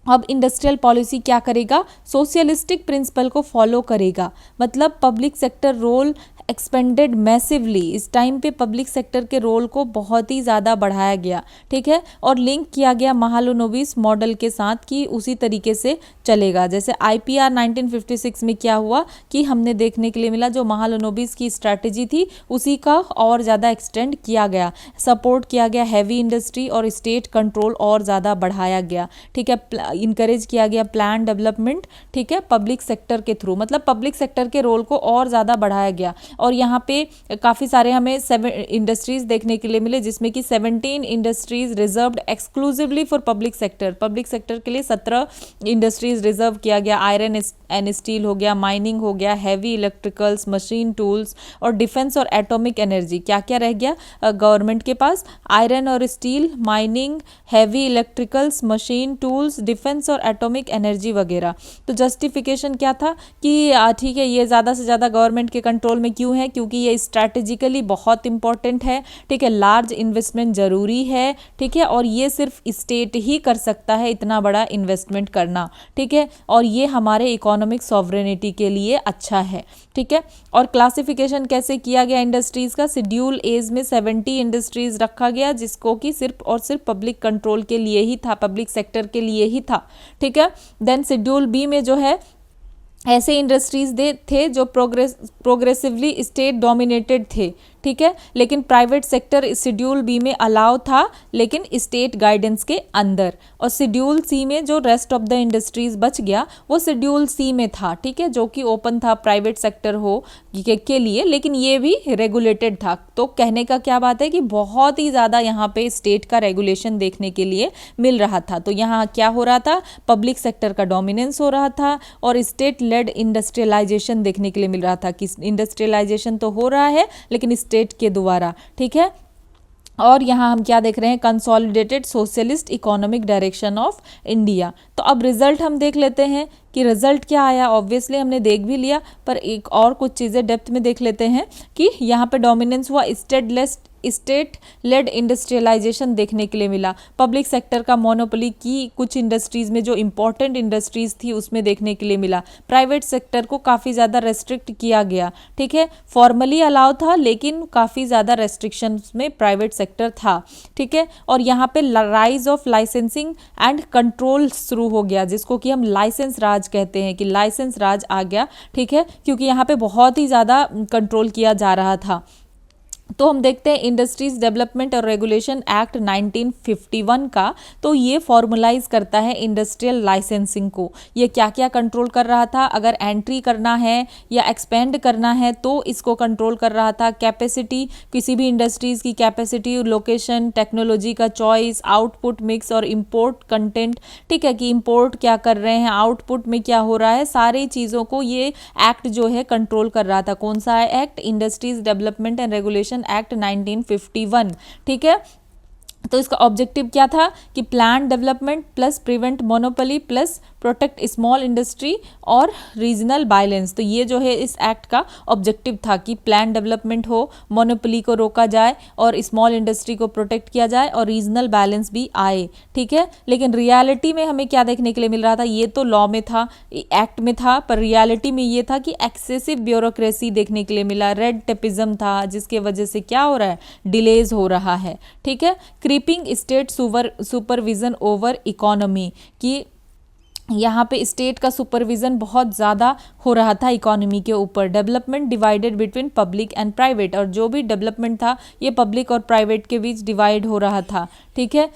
A: अब इंडस्ट्रियल पॉलिसी क्या करेगा, सोशलिस्टिक प्रिंसिपल को फॉलो करेगा, मतलब public sector role expanded massively. इस टाइम पे पब्लिक सेक्टर के रोल को बहुत ही ज़्यादा बढ़ाया गया, ठीक है, और लिंक किया गया महालनोबिस मॉडल के साथ कि उसी तरीके से चलेगा। जैसे आईपीआर 1956 में क्या हुआ कि हमने देखने के लिए मिला जो महालनोबिस की स्ट्रैटेजी थी उसी का और ज़्यादा एक्सटेंड किया गया, सपोर्ट किया गया हैवी इंडस्ट्री और स्टेट कंट्रोल और ज़्यादा बढ़ाया गया, ठीक है, इनकरेज किया गया प्लान डेवलपमेंट, ठीक है, पब्लिक सेक्टर के थ्रू, मतलब पब्लिक सेक्टर के रोल को और ज़्यादा बढ़ाया गया। और यहाँ पे काफ़ी सारे हमें 7 इंडस्ट्रीज देखने के लिए मिले जिसमें कि 17 industries reserved exclusively for public sector. Public sector के लिए 17 इंडस्ट्रीज रिजर्व किया गया। आयरन एंड स्टील हो गया, माइनिंग हो गया, हैवी इलेक्ट्रिकल्स, मशीन टूल्स और डिफेंस और एटॉमिक एनर्जी। क्या क्या रह गया गवर्नमेंट के पास? आयरन और steel, mining, heavy electricals, machine tools, defence और एटॉमिक एनर्जी वगैरह। तो जस्टिफिकेशन क्या था कि ठीक है ये ज़्यादा से ज़्यादा गवर्नमेंट के कंट्रोल में क्यों है, क्योंकि ये स्ट्रैटेजिकली बहुत इंपॉर्टेंट है, ठीक है, लार्ज इन्वेस्टमेंट जरूरी है, ठीक है, और ये सिर्फ स्टेट ही कर सकता है इतना बड़ा इन्वेस्टमेंट करना, ठीक है, और ये हमारे इकोनॉमिक सॉवरेनिटी के लिए अच्छा है, ठीक है। और क्लासिफिकेशन कैसे किया गया इंडस्ट्रीज का? शेड्यूल एज में 70 इंडस्ट्रीज रखा गया जिसको कि सिर्फ और सिर्फ पब्लिक कंट्रोल के लिए ही था, पब्लिक सेक्टर के लिए ही था, ठीक है। देन शेड्यूल बी में जो है ऐसे इंडस्ट्रीज थे जो प्रोग्रेसिवली स्टेट डोमिनेटेड थे, ठीक है, लेकिन प्राइवेट सेक्टर शेड्यूल बी में अलाउ था लेकिन स्टेट गाइडेंस के अंदर। और शेड्यूल सी में जो रेस्ट ऑफ द इंडस्ट्रीज बच गया वो शेड्यूल सी में था, ठीक है, जो कि ओपन था प्राइवेट सेक्टर हो के लिए, लेकिन ये भी रेगुलेटेड था। तो कहने का क्या बात है कि बहुत ही ज़्यादा यहाँ पे स्टेट का रेगुलेशन देखने के लिए मिल रहा था। तो यहाँ क्या हो रहा था? पब्लिक सेक्टर का डोमिनेंस हो रहा था और स्टेट लेड इंडस्ट्रियलाइजेशन देखने के लिए मिल रहा था कि इंडस्ट्रियलाइजेशन तो हो रहा है लेकिन स्टेट के द्वारा, ठीक है। और यहाँ हम क्या देख रहे हैं? Consolidated socialist economic direction of India. तो अब रिजल्ट हम देख लेते हैं कि रिजल्ट क्या आया। ऑब्वियसली हमने देख भी लिया पर एक और कुछ चीज़ें डेप्थ में देख लेते हैं कि यहाँ पे डोमिनेंस हुआ, स्टेट लेड इंडस्ट्रियलाइजेशन देखने के लिए मिला, पब्लिक सेक्टर का मोनोपोली की कुछ इंडस्ट्रीज में जो इंपॉर्टेंट इंडस्ट्रीज थी उसमें देखने के लिए मिला, प्राइवेट सेक्टर को काफ़ी ज़्यादा रेस्ट्रिक्ट किया गया, ठीक है, फॉर्मली अलाउ था लेकिन काफ़ी ज़्यादा रेस्ट्रिक्शंस में प्राइवेट सेक्टर था, ठीक है। और यहाँ पे rise of licensing and control शुरू हो गया जिसको कि हम लाइसेंस राज कहते हैं कि लाइसेंस राज आ गया, ठीक है, क्योंकि यहाँ पे बहुत ही ज़्यादा कंट्रोल किया जा रहा था। तो हम देखते हैं इंडस्ट्रीज डेवलपमेंट और रेगुलेशन एक्ट 1951 का, तो ये फॉर्मुलाइज करता है इंडस्ट्रियल लाइसेंसिंग को। ये क्या क्या कंट्रोल कर रहा था? अगर एंट्री करना है या एक्सपेंड करना है तो इसको कंट्रोल कर रहा था। कैपेसिटी, किसी भी इंडस्ट्रीज की कैपेसिटी, लोकेशन, टेक्नोलॉजी का चॉइस, आउटपुट मिक्स और इम्पोर्ट कंटेंट, ठीक है, कि इम्पोर्ट क्या कर रहे हैं, आउटपुट में क्या हो रहा है, सारी चीज़ों को ये एक्ट जो है कंट्रोल कर रहा था। कौन सा है act? Industries development and regulation act 1951, ठीक है। तो इसका ऑब्जेक्टिव क्या था कि plan development plus prevent monopoly plus protect small industry और रीजनल बैलेंस। तो ये जो है इस एक्ट का ऑब्जेक्टिव था कि प्लान डेवलपमेंट हो, मोनोपोली को रोका जाए और स्मॉल इंडस्ट्री को प्रोटेक्ट किया जाए और रीजनल बैलेंस भी आए, ठीक है। लेकिन रियलिटी में हमें क्या देखने के लिए मिल रहा था? ये तो लॉ में था, एक्ट में था, पर रियलिटी में ये था कि एक्सेसिव ब्यूरोक्रेसी देखने के लिए मिला, रेड टेपिज्म था जिसके वजह से क्या हो रहा है? डिलेज हो रहा है, ठीक है। Creeping state supervision over economy, कि यहाँ पे स्टेट का सुपरविजन बहुत ज़्यादा हो रहा था इकोनॉमी के ऊपर। Development divided between public and private, और जो भी डेवलपमेंट था ये पब्लिक और प्राइवेट के बीच डिवाइड हो रहा था, ठीक है।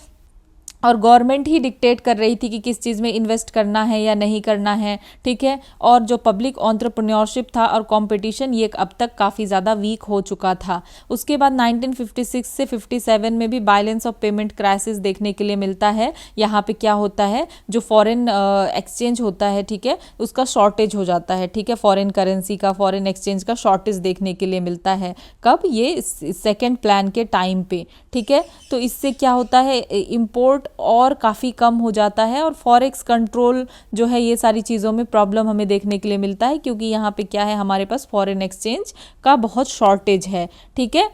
A: और गवर्नमेंट ही डिक्टेट कर रही थी कि किस चीज़ में इन्वेस्ट करना है या नहीं करना है, ठीक है। और जो पब्लिक एंटरप्रेन्योरशिप था और कंपटीशन ये अब तक काफ़ी ज़्यादा वीक हो चुका था। उसके बाद 1956 से 57 में भी बैलेंस ऑफ पेमेंट क्राइसिस देखने के लिए मिलता है। यहाँ पे क्या होता है? जो फॉरेन एक्सचेंज होता है, ठीक है, उसका शॉर्टेज हो जाता है, ठीक है, फॉरेन करेंसी का, फॉरेन एक्सचेंज का शॉर्टेज देखने के लिए मिलता है। कब? ये सेकेंड प्लान के टाइम पे, ठीक है। तो इससे क्या होता है? इम्पोर्ट और काफ़ी कम हो जाता है और फॉरेक्स कंट्रोल जो है ये सारी चीज़ों में प्रॉब्लम हमें देखने के लिए मिलता है क्योंकि यहाँ पे क्या है? हमारे पास फॉरेन एक्सचेंज का बहुत शॉर्टेज है, ठीक है।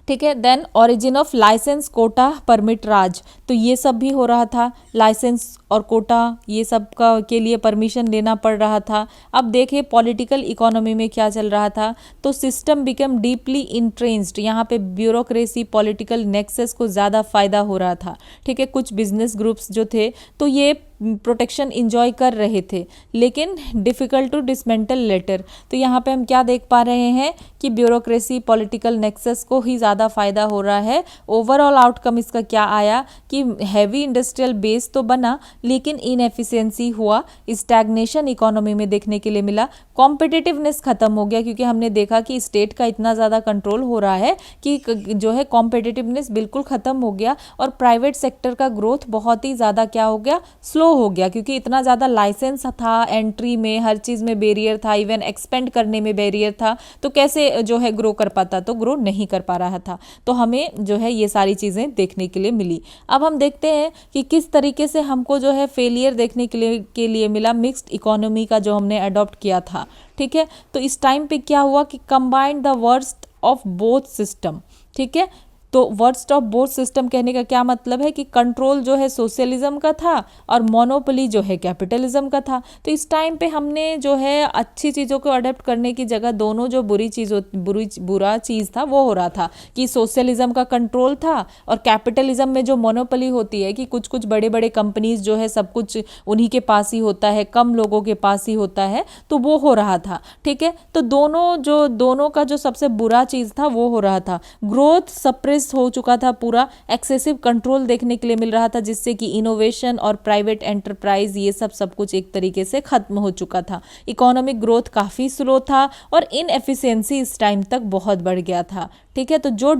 A: ठीक है। Then origin of license, quota, permit, Raj, तो ये सब भी हो रहा था। लाइसेंस और कोटा ये सब का के लिए परमिशन लेना पड़ रहा था। अब देखिए पॉलिटिकल इकोनॉमी में क्या चल रहा था, तो सिस्टम बिकम डीपली इंट्रेंस्ड, यहाँ पे ब्यूरोक्रेसी, पॉलिटिकल नेक्सस को ज़्यादा फायदा हो रहा था। ठीक है, कुछ बिजनेस ग्रुप्स जो थे तो ये प्रोटेक्शन इंजॉय कर रहे थे, लेकिन डिफ़िकल्ट टू डिसमेंटल लेटर। तो यहाँ पे हम क्या देख पा रहे हैं कि ब्यूरोक्रेसी, पॉलिटिकल नेक्सस को ही ज़्यादा फायदा हो रहा है। ओवरऑल आउटकम इसका क्या आया कि हैवी इंडस्ट्रियल बेस तो बना, लेकिन इनएफिशिएंसी हुआ, स्टैग्नेशन इकोनॉमी में देखने के लिए मिला, कॉम्पिटिटिवनेस खत्म हो गया, क्योंकि हमने देखा कि स्टेट का इतना ज़्यादा कंट्रोल हो रहा है कि जो है कॉम्पिटिटिवनेस बिल्कुल ख़त्म हो गया, और प्राइवेट सेक्टर का ग्रोथ बहुत ही ज़्यादा क्या हो गया, स्लो हो गया, क्योंकि इतना ज़्यादा लाइसेंस था, एंट्री में हर चीज़ में बैरियर था, इवन एक्सपेंड करने में बैरियर था, तो कैसे जो है ग्रो कर पाता, तो ग्रो नहीं कर पा रहा था। तो हमें जो है ये सारी चीज़ें देखने के लिए मिली। अब हम देखते हैं कि किस तरीके से हमको जो है फेलियर देखने के लिए मिला मिक्स्ड इकोनॉमी का जो हमने अडॉप्ट किया था। ठीक है, तो इस टाइम पे क्या हुआ कि combined the worst of both system. ठीक है, तो वर्स्ट ऑफ बोथ सिस्टम कहने का क्या मतलब है कि कंट्रोल जो है सोशलिज्म का था और मोनोपोली जो है कैपिटलिज्म का था। तो इस टाइम पे हमने जो है अच्छी चीज़ों को अडेप्ट करने की जगह दोनों जो बुरा चीज़ था वो हो रहा था कि सोशलिज्म का कंट्रोल था, और कैपिटलिज्म में जो मोनोपोली होती है कि कुछ कुछ बड़े बड़े कंपनीज जो है सब कुछ उन्हीं के पास ही होता है, कम लोगों के पास ही होता है, तो वो हो रहा था। ठीक है, तो दोनों का जो सबसे बुरा चीज़ था वो हो रहा था। ग्रोथ सप्रेस हो चुका था पूरा, एक्सेसिव कंट्रोल देखने के लिए मिल रहा था, जिससे कि इनोवेशन और प्राइवेट एंटरप्राइज ये सब कुछ एक तरीके से खत्म हो चुका था। इकोनॉमिक ग्रोथ काफ़ी स्लो था, और इनएफिशिएंसी इस टाइम तक बहुत बढ़ गया था। ठीक है, तो जो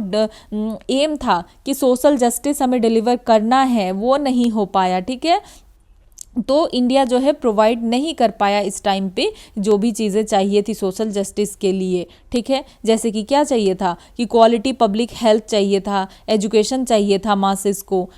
A: एम था कि सोशल जस्टिस हमें डिलीवर करना है वो नहीं हो पाया। ठीक है, तो इंडिया जो है प्रोवाइड नहीं कर पाया इस टाइम पे जो भी चीज़ें चाहिए थी सोशल जस्टिस के लिए। ठीक है, जैसे कि क्या चाहिए था कि क्वालिटी पब्लिक हेल्थ चाहिए था, एजुकेशन चाहिए था मासेस को,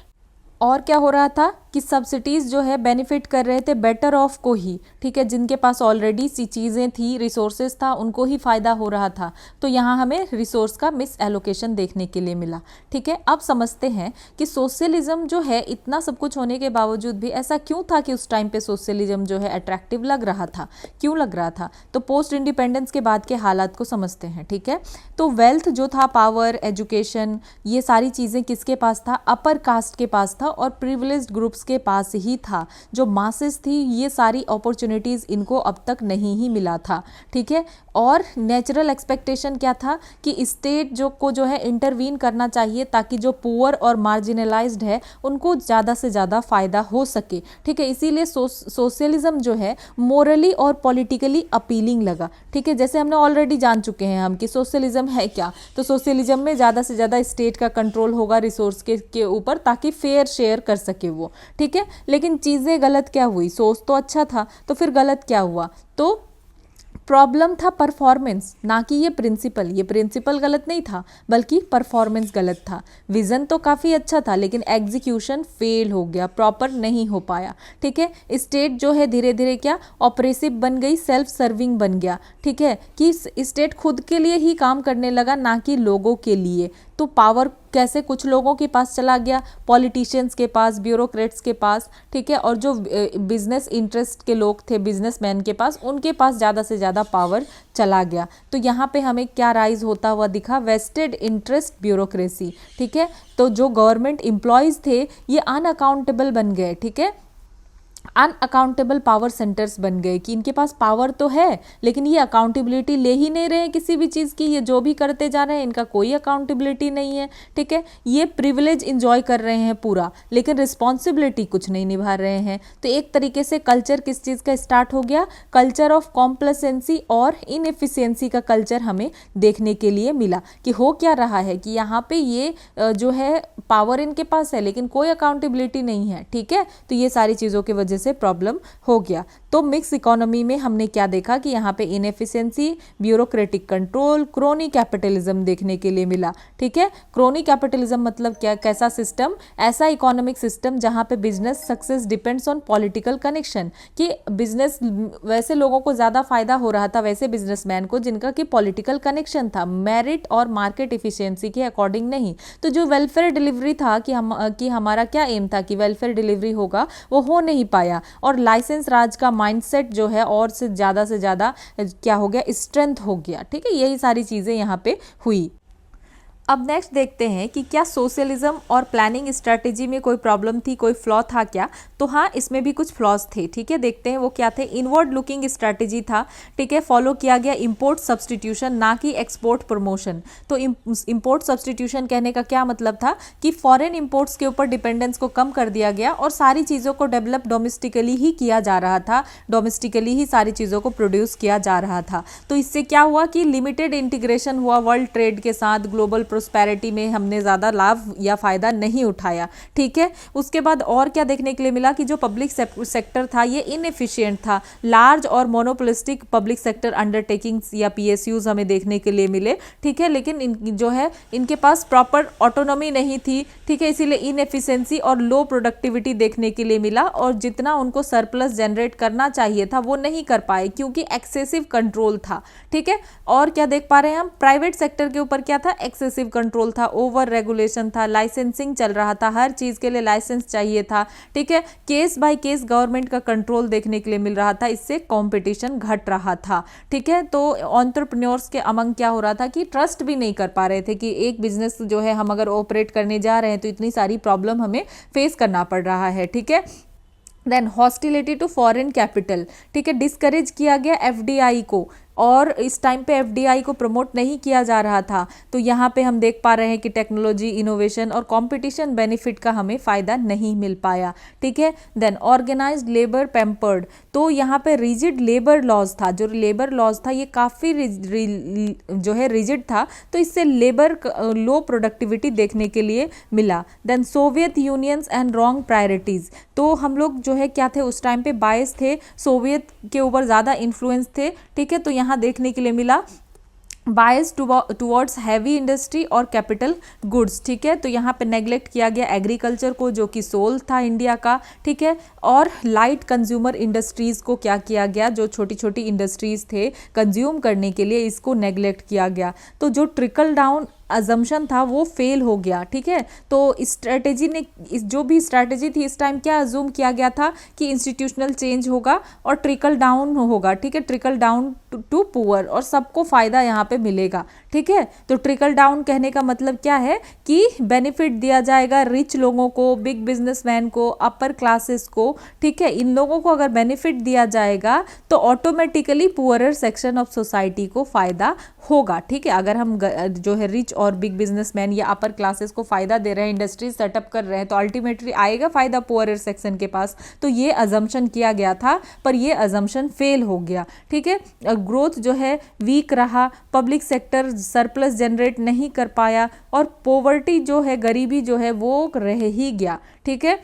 A: और क्या हो रहा था कि सब्सिडीज़ जो है बेनिफिट कर रहे थे बेटर ऑफ को ही। ठीक है, जिनके पास ऑलरेडी सी चीज़ें थी, रिसोर्सेज था, उनको ही फ़ायदा हो रहा था। तो यहाँ हमें रिसोर्स का मिस एलोकेशन देखने के लिए मिला। ठीक है, अब समझते हैं कि सोशलिज्म जो है इतना सब कुछ होने के बावजूद भी ऐसा क्यों था कि उस टाइम पे सोशलिज्म जो है अट्रैक्टिव लग रहा था, क्यों लग रहा था। तो पोस्ट इंडिपेंडेंस के बाद के हालात को समझते हैं। ठीक है, तो वेल्थ जो था, पावर, एजुकेशन, ये सारी चीज़ें किसके पास था, अपर कास्ट के पास था और प्रिविलेज्ड ग्रुप्स के पास ही था। जो मासेस थी ये सारी अपॉर्चुनिटीज़ इनको अब तक नहीं ही मिला था। ठीक है, और नेचुरल एक्सपेक्टेशन क्या था कि स्टेट जो है इंटरवीन करना चाहिए, ताकि जो पुअर और मार्जिनलाइज्ड है उनको ज़्यादा से ज़्यादा फ़ायदा हो सके। ठीक है, इसीलिए सोशलिज्म जो है मोरली और पॉलिटिकली अपीलिंग लगा। ठीक है, जैसे हमने ऑलरेडी जान चुके हैं हम कि सोशलिज्म है क्या, तो सोशलिज्म में ज़्यादा से ज़्यादा स्टेट का कंट्रोल होगा रिसोर्स के ऊपर, ताकि फेयर शेयर कर सके वो। ठीक है, लेकिन चीज़ें गलत क्या हुई, सोच तो अच्छा था, तो फिर गलत क्या हुआ, तो प्रॉब्लम था परफॉर्मेंस, ना कि ये प्रिंसिपल गलत नहीं था, बल्कि परफॉर्मेंस गलत था। विज़न तो काफ़ी अच्छा था, लेकिन एग्जीक्यूशन फेल हो गया, प्रॉपर नहीं हो पाया। ठीक है, स्टेट जो है धीरे धीरे क्या ऑपरेसिव बन गई, सेल्फ सर्विंग बन गया। ठीक है, कि स्टेट खुद के लिए ही काम करने लगा, ना कि लोगों के लिए। तो पावर कैसे कुछ लोगों के पास चला गया, पॉलिटिशियंस के पास, ब्यूरोक्रेट्स के पास। ठीक है, और जो बिजनेस इंटरेस्ट के लोग थे, बिजनेसमैन के पास, उनके पास ज़्यादा से ज़्यादा पावर चला गया। तो यहाँ पे हमें क्या राइज होता हुआ दिखा, वेस्टेड इंटरेस्ट ब्यूरोक्रेसी। ठीक है, तो जो गवर्नमेंट एम्प्लॉयज़ थे ये अनअकाउंटेबल बन गए। ठीक है, अनअकाउंटेबल पावर सेंटर्स बन गए कि इनके पास पावर तो है, लेकिन ये अकाउंटेबिलिटी ले ही नहीं रहे हैं किसी भी चीज़ की, ये जो भी करते जा रहे हैं इनका कोई अकाउंटेबिलिटी नहीं है। ठीक है, ये प्रिविलेज इंजॉय कर रहे हैं पूरा, लेकिन रिस्पॉन्सिबिलिटी कुछ नहीं निभा रहे हैं। तो एक तरीके से कल्चर किस चीज़ का स्टार्ट हो गया, कल्चर ऑफ कॉम्प्लेसेंसी और इनएफिशिएंसी का कल्चर हमें देखने के लिए मिला। कि हो क्या रहा है कि यहाँ पे ये जो है पावर इनके पास है, लेकिन कोई अकाउंटेबिलिटी नहीं है। ठीक है, तो ये सारी चीज़ों की वजह वजह से प्रॉब्लम हो गया। तो मिक्स इकोनॉमी में हमने क्या देखा कि यहाँ पे inefficiency, bureaucratic control, crony capitalism देखने के लिए मिला। ठीक है, क्रोनी कैपिटलिज्म मतलब क्या, कैसा सिस्टम, ऐसा इकोनॉमिक सिस्टम जहाँ पे business success depends on political connection, कि बिजनेस वैसे लोगों को ज़्यादा फायदा हो रहा था, वैसे बिजनेसमैन को जिनका कि पॉलिटिकल कनेक्शन था, मेरिट और मार्केट इफिशिएंसी के अकॉर्डिंग नहीं। तो जो वेलफेयर डिलीवरी था कि हमारा क्या एम था कि वेलफेयर डिलीवरी होगा, वो हो नहीं पाया। और लाइसेंस राज का माइंडसेट जो है और से ज़्यादा क्या हो गया, स्ट्रेंथ हो गया। ठीक है, यही सारी चीज़ें यहाँ पे हुई। अब नेक्स्ट देखते हैं कि क्या सोशलिज्म और प्लानिंग स्ट्रैटेजी में कोई प्रॉब्लम थी, कोई फ्लॉ था क्या। तो हाँ, इसमें भी कुछ फ्लॉज थे। ठीक है, देखते हैं वो क्या थे। इनवर्ड लुकिंग स्ट्रैटेजी था। ठीक है, फॉलो किया गया इंपोर्ट सब्सटीट्यूशन, ना कि एक्सपोर्ट प्रमोशन। तो इंपोर्ट सब्सटीट्यूशन कहने का क्या मतलब था कि फॉरेन इंपोर्ट्स के ऊपर डिपेंडेंस को कम कर दिया गया और सारी चीज़ों को डेवलप डोमेस्टिकली ही किया जा रहा था, डोमेस्टिकली ही सारी चीज़ों को प्रोड्यूस किया जा रहा था। तो इससे क्या हुआ कि लिमिटेड इंटीग्रेशन हुआ वर्ल्ड ट्रेड के साथ, ग्लोबल प्रोस्पेरिटी में हमने ज़्यादा लाभ या फ़ायदा नहीं उठाया। ठीक है, उसके बाद और क्या देखने के लिए मिला कि जो पब्लिक सेक्टर था ये इनएफिशिएंट था। लार्ज और मोनोपोलिस्टिक पब्लिक सेक्टर अंडरटेकिंग्स या पीएसयूज हमें देखने के लिए मिले। ठीक है, लेकिन जो है इनके पास प्रॉपर ऑटोनॉमी नहीं थी। ठीक है, इसीलिए इनएफिशिएंसी और लो प्रोडक्टिविटी देखने के लिए मिला और जितना उनको सरप्लस जनरेट करना चाहिए था वो नहीं कर पाए क्योंकि एक्सेसिव कंट्रोल था। ठीक है, और क्या देख पा रहे हैं हम, प्राइवेट सेक्टर के ऊपर क्या था, एक्सेसिव कंट्रोल था, ओवर रेगुलेशन था, लाइसेंसिंग चल रहा था, हर चीज़ के लिए लाइसेंस चाहिए था। ठीक है, केस बाय केस गवर्नमेंट का कंट्रोल देखने के लिए मिल रहा था, इससे कंपटीशन घट रहा था। ठीक है, तो एंटरप्रेन्योर्स के अमंग क्या हो रहा था कि ट्रस्ट भी नहीं कर पा रहे थे कि एक बिजनेस जो है हम अगर ऑपरेट करने जा रहे हैं तो इतनी सारी प्रॉब्लम हमें फेस करना पड़ रहा है। ठीक है, then hostility to foreign capital. ठीक है, डिस्करेज किया गया एफडीआई को और इस टाइम पे एफडीआई को प्रमोट नहीं किया जा रहा था। तो यहाँ पे हम देख पा रहे हैं कि टेक्नोलॉजी, इनोवेशन और कंपटीशन बेनिफिट का हमें फ़ायदा नहीं मिल पाया। ठीक है, देन ऑर्गेनाइज्ड लेबर पैम्पर्ड। तो यहाँ पे रिजिड लेबर लॉज था, जो लेबर लॉज था ये काफ़ी जो है रिजिड था, तो इससे लेबर लो प्रोडक्टिविटी देखने के लिए मिला। Then Soviet unions and wrong priorities. तो हम लोग जो है क्या थे उस टाइम पे बायस थे, सोवियत के ऊपर ज़्यादा इन्फ्लुएंस थे। ठीक है, तो यहाँ देखने के लिए मिला बायस टुवर्ड्स हैवी इंडस्ट्री और कैपिटल गुड्स। ठीक है, तो यहाँ पे नेग्लेक्ट किया गया एग्रीकल्चर को जो कि सोल था इंडिया का। ठीक है, और लाइट कंज्यूमर इंडस्ट्रीज़ को क्या किया गया, जो छोटी छोटी इंडस्ट्रीज़ थे कंज्यूम करने के लिए, इसको नेग्लेक्ट किया गया। तो जो ट्रिकल डाउन अजम्पशन था वो फेल हो गया। ठीक है, तो स्ट्रैटेजी ने जो भी स्ट्रैटेजी थी इस टाइम क्या अज्यूम किया गया था कि इंस्टीट्यूशनल चेंज होगा और ट्रिकल डाउन होगा। ठीक है, ट्रिकल डाउन टू पुअर और सबको फ़ायदा यहाँ पे मिलेगा। ठीक है, तो ट्रिकल डाउन कहने का मतलब क्या है कि बेनिफिट दिया जाएगा रिच लोगों को, बिग बिजनेसमैन को, अपर क्लासेस को। ठीक है, इन लोगों को अगर बेनिफिट दिया जाएगा तो automatically poorer section of society को फ़ायदा होगा। ठीक है, अगर हम जो है रिच और बिग बिजनेसमैन या अपर क्लासेस को फायदा दे रहे हैं, इंडस्ट्री सेटअप कर रहे हैं, तो अल्टीमेटली आएगा फायदा पुअरर सेक्शन के पास। तो ये अजम्पशन किया गया था पर ये अजम्पशन फेल हो गया। ठीक है, ग्रोथ जो है वीक रहा, पब्लिक सेक्टर सरप्लस जनरेट नहीं कर पाया और पोवर्टी जो है, गरीबी जो है वो रह ही गया। ठीक है,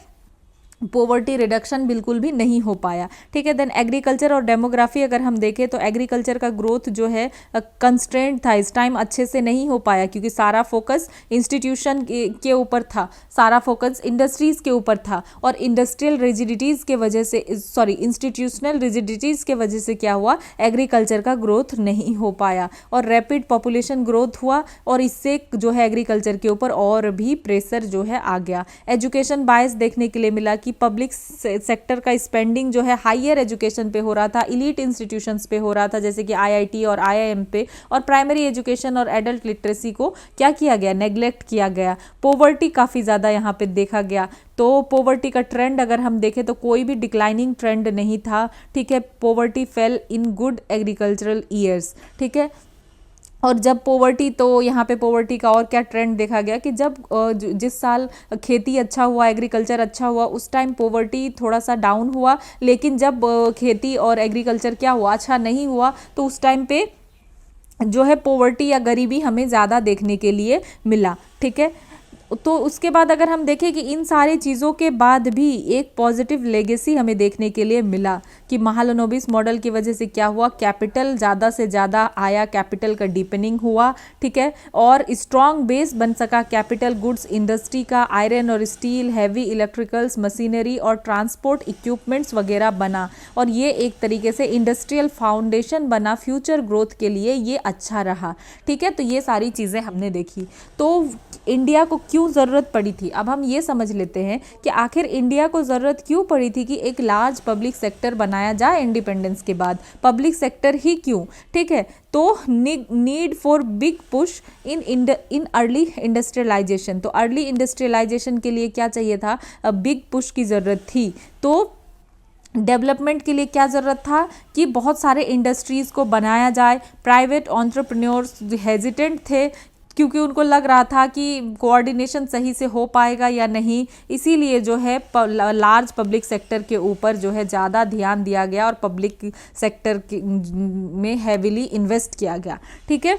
A: पोवर्टी रिडक्शन बिल्कुल भी नहीं हो पाया। ठीक है, देन एग्रीकल्चर और डेमोग्राफी अगर हम देखें तो एग्रीकल्चर का ग्रोथ जो है कंस्ट्रेंट था, इस टाइम अच्छे से नहीं हो पाया क्योंकि सारा फोकस इंस्टीट्यूशन के ऊपर था, सारा फोकस इंडस्ट्रीज़ के ऊपर था और इंडस्ट्रियल रिजिडिटीज़ के वजह से, इंस्टीट्यूशनल रिजिडिटीज़ के वजह से क्या हुआ, एग्रीकल्चर का ग्रोथ नहीं हो पाया और रैपिड पॉपुलेशन ग्रोथ हुआ और इससे जो है एग्रीकल्चर के ऊपर और भी प्रेशर जो है आ गया। एजुकेशन बायस देखने के लिए मिला कि पब्लिक सेक्टर का स्पेंडिंग जो है हायर एजुकेशन पे हो रहा था, इलीट इंस्टीट्यूशंस पे हो रहा था जैसे कि आईआईटी और आईआईएम पे, और प्राइमरी एजुकेशन और एडल्ट लिटरेसी को क्या किया गया, नेग्लेक्ट किया गया। पोवर्टी काफ़ी ज़्यादा यहाँ पे देखा गया। तो पोवर्टी का ट्रेंड अगर हम देखें तो कोई भी डिक्लाइनिंग ट्रेंड नहीं था। ठीक है, poverty fail in good agricultural years. ठीक है, और जब पोवर्टी, तो यहाँ पे पोवर्टी का और क्या ट्रेंड देखा गया कि जब जिस साल खेती अच्छा हुआ, एग्रीकल्चर अच्छा हुआ, उस टाइम पोवर्टी थोड़ा सा डाउन हुआ, लेकिन जब खेती और एग्रीकल्चर क्या हुआ, अच्छा नहीं हुआ, तो उस टाइम पे जो है पोवर्टी या गरीबी हमें ज़्यादा देखने के लिए मिला। ठीक है, तो उसके बाद अगर हम देखें कि इन सारी चीज़ों के बाद भी एक पॉजिटिव लेगेसी हमें देखने के लिए मिला कि महालनोबिस मॉडल की वजह से क्या हुआ, कैपिटल ज़्यादा से ज़्यादा आया, कैपिटल का डीपनिंग हुआ, ठीक है, और स्ट्रॉन्ग बेस बन सका कैपिटल गुड्स इंडस्ट्री का, आयरन और स्टील, हैवी इलेक्ट्रिकल्स, मशीनरी और ट्रांसपोर्ट इक्विपमेंट्स वगैरह बना, और ये एक तरीके से इंडस्ट्रियल फाउंडेशन बना फ्यूचर ग्रोथ के लिए, ये अच्छा रहा, ठीक है। तो ये सारी चीज़ें हमने देखी। तो इंडिया को क्यों ज़रूरत पड़ी थी, अब हम ये समझ लेते हैं कि आखिर इंडिया को ज़रूरत क्यों पड़ी थी कि एक लार्ज पब्लिक सेक्टर बनाया जाए इंडिपेंडेंस के बाद। पब्लिक सेक्टर ही क्यों, ठीक है। तो need for big push in early industrialisation, तो अर्ली इंडस्ट्रियलाइजेशन के लिए क्या चाहिए था, बिग पुश की ज़रूरत थी। तो डेवलपमेंट के लिए क्या ज़रूरत था कि बहुत सारे इंडस्ट्रीज़ को बनाया जाए। प्राइवेट एंटरप्रेन्योर्स हेजिटेंट थे क्योंकि उनको लग रहा था कि कोऑर्डिनेशन सही से हो पाएगा या नहीं, इसीलिए जो है लार्ज पब्लिक सेक्टर के ऊपर जो है ज़्यादा ध्यान दिया गया और पब्लिक सेक्टर में हैविली इन्वेस्ट किया गया, ठीक है।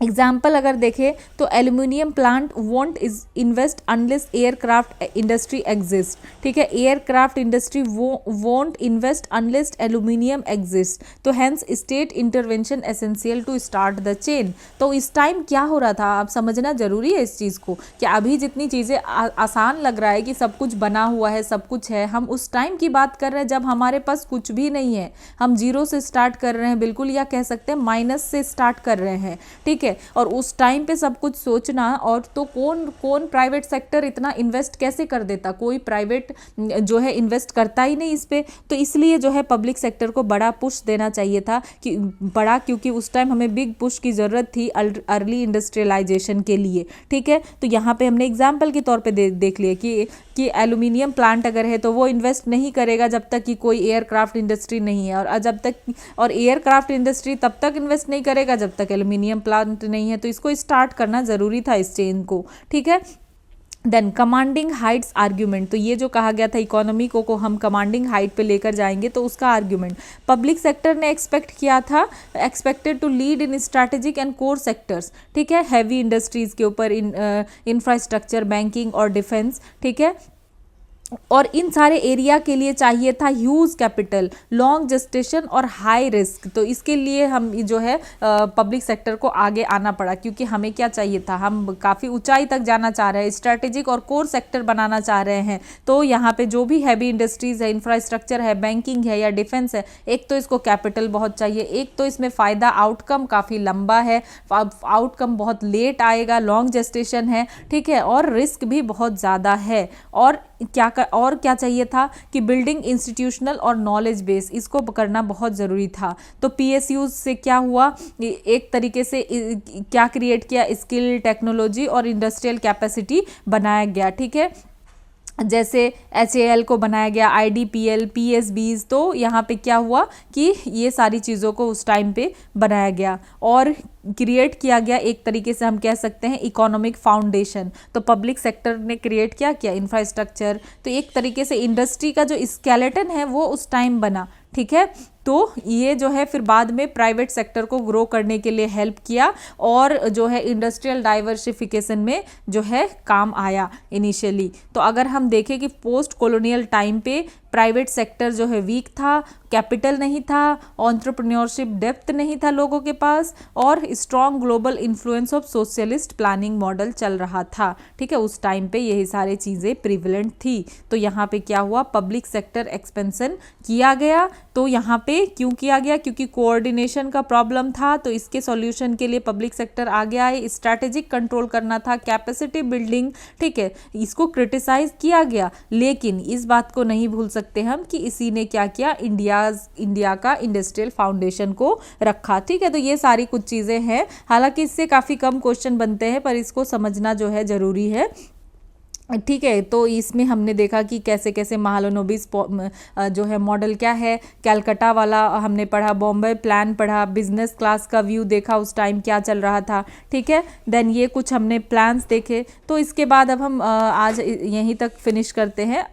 A: एग्जाम्पल अगर देखें तो aluminium plant won't invest unless aircraft industry exist, ठीक है। Aircraft industry won't invest unless aluminium exist, तो hence state intervention essential to start the chain. तो इस टाइम क्या हो रहा था, आप समझना जरूरी है इस चीज़ को कि अभी जितनी चीज़ें आसान लग रहा है कि सब कुछ बना हुआ है, सब कुछ है, हम उस टाइम की बात कर रहे हैं जब हमारे पास कुछ भी नहीं है, हम जीरो से स्टार्ट कर रहे हैं, बिल्कुल, या कह सकते हैं माइनस से स्टार्ट कर रहे हैं, ठीक है। और उस टाइम पे सब कुछ सोचना, और तो कौन प्राइवेट सेक्टर इतना इन्वेस्ट कैसे कर देता, कोई प्राइवेट जो है इन्वेस्ट करता ही नहीं इस पे। तो इसलिए जो है पब्लिक सेक्टर को बड़ा पुश देना चाहिए था कि बड़ा, क्योंकि उस टाइम हमें बिग पुश की ज़रूरत थी अर्ली इंडस्ट्रियलाइजेशन के लिए, ठीक है। तो यहाँ पे हमने एग्जाम्पल के तौर पे देख लिया कि एल्यूमिनियम प्लांट अगर है तो वो इन्वेस्ट नहीं करेगा जब तक कि कोई एयरक्राफ्ट इंडस्ट्री नहीं है, और एयरक्राफ्ट इंडस्ट्री तब तक इन्वेस्ट नहीं करेगा जब तक एल्यूमिनियम प्लांट नहीं है। तो इसको स्टार्ट करना जरूरी था इस चेन को, ठीक है। देन कमांडिंग हाइट्स आर्ग्यूमेंट, तो ये जो कहा गया था इकोनॉमी को हम कमांडिंग हाइट पे लेकर जाएंगे, तो उसका आर्ग्यूमेंट पब्लिक सेक्टर ने एक्सपेक्ट किया था, expected to lead in strategic and core sectors, ठीक है, हैवी इंडस्ट्रीज के ऊपर, इंफ्रास्ट्रक्चर, बैंकिंग और डिफेंस, ठीक है। और इन सारे एरिया के लिए चाहिए था ह्यूज कैपिटल, लॉन्ग जेस्टेशन और हाई रिस्क। तो इसके लिए हम जो है पब्लिक सेक्टर को आगे आना पड़ा, क्योंकि हमें क्या चाहिए था, हम काफ़ी ऊंचाई तक जाना चाह रहे हैं, स्ट्रैटेजिक और कोर सेक्टर बनाना चाह रहे हैं। तो यहाँ पे जो भी हैवी इंडस्ट्रीज़ है, इंफ्रास्ट्रक्चर है, बैंकिंग है या डिफेंस है, एक तो इसको कैपिटल बहुत चाहिए, एक तो इसमें फ़ायदा आउटकम काफ़ी लंबा है, आउटकम बहुत लेट आएगा, लॉन्ग जेस्टेशन है, ठीक है, और रिस्क भी बहुत ज़्यादा है। और क्या चाहिए था कि बिल्डिंग इंस्टीट्यूशनल और नॉलेज बेस, इसको करना बहुत ज़रूरी था। तो पीएसयूज से क्या हुआ, एक तरीके से क्या क्रिएट किया, स्किल, टेक्नोलॉजी और इंडस्ट्रियल कैपेसिटी बनाया गया, ठीक है। जैसे HAL को बनाया गया, IDPL, PSBs, तो यहाँ पे क्या हुआ कि ये सारी चीज़ों को उस टाइम पे बनाया गया और क्रिएट किया गया, एक तरीके से हम कह सकते हैं इकोनॉमिक फाउंडेशन। तो पब्लिक सेक्टर ने क्रिएट किया इंफ्रास्ट्रक्चर, तो एक तरीके से इंडस्ट्री का जो स्केलेटन है वो उस टाइम बना, ठीक है। तो ये जो है फिर बाद में प्राइवेट सेक्टर को ग्रो करने के लिए हेल्प किया और जो है इंडस्ट्रियल डाइवर्सिफिकेशन में जो है काम आया इनिशियली। तो अगर हम देखें कि पोस्ट कॉलोनियल टाइम पे प्राइवेट सेक्टर जो है वीक था, कैपिटल नहीं था, एंटरप्रेन्योरशिप डेप्थ नहीं था लोगों के पास, और strong global influence of socialist planning model चल रहा था, ठीक है। उस टाइम पे यही सारी चीज़ें प्रिविलेंट थी। तो यहाँ पे क्या हुआ, पब्लिक सेक्टर एक्सपेंशन किया गया। तो यहाँ पे क्यों किया गया, क्योंकि कोऑर्डिनेशन का प्रॉब्लम था, तो इसके सॉल्यूशन के लिए पब्लिक सेक्टर आगे आए। स्ट्रैटेजिक कंट्रोल करना था, कैपेसिटी बिल्डिंग, ठीक है, इसको क्रिटिसाइज किया गया। लेकिन इस बात को नहीं भूल सकते हम कि इसी ने क्या किया, इंडिया का इंडस्ट्रियल फाउंडेशन को रखा, ठीक है। तो ये सारी कुछ चीज़ें हैं, हालांकि इससे काफ़ी कम क्वेश्चन बनते हैं, पर इसको समझना जो है ज़रूरी है, ठीक है। तो इसमें हमने देखा कि कैसे कैसे महालनोबिस जो है मॉडल क्या है, कैलकाटा वाला हमने पढ़ा, बॉम्बे प्लान पढ़ा, बिजनेस क्लास का व्यू देखा, उस टाइम क्या चल रहा था, ठीक है। देन ये कुछ हमने प्लान्स देखे। तो इसके बाद अब हम आज यहीं तक फिनिश करते हैं।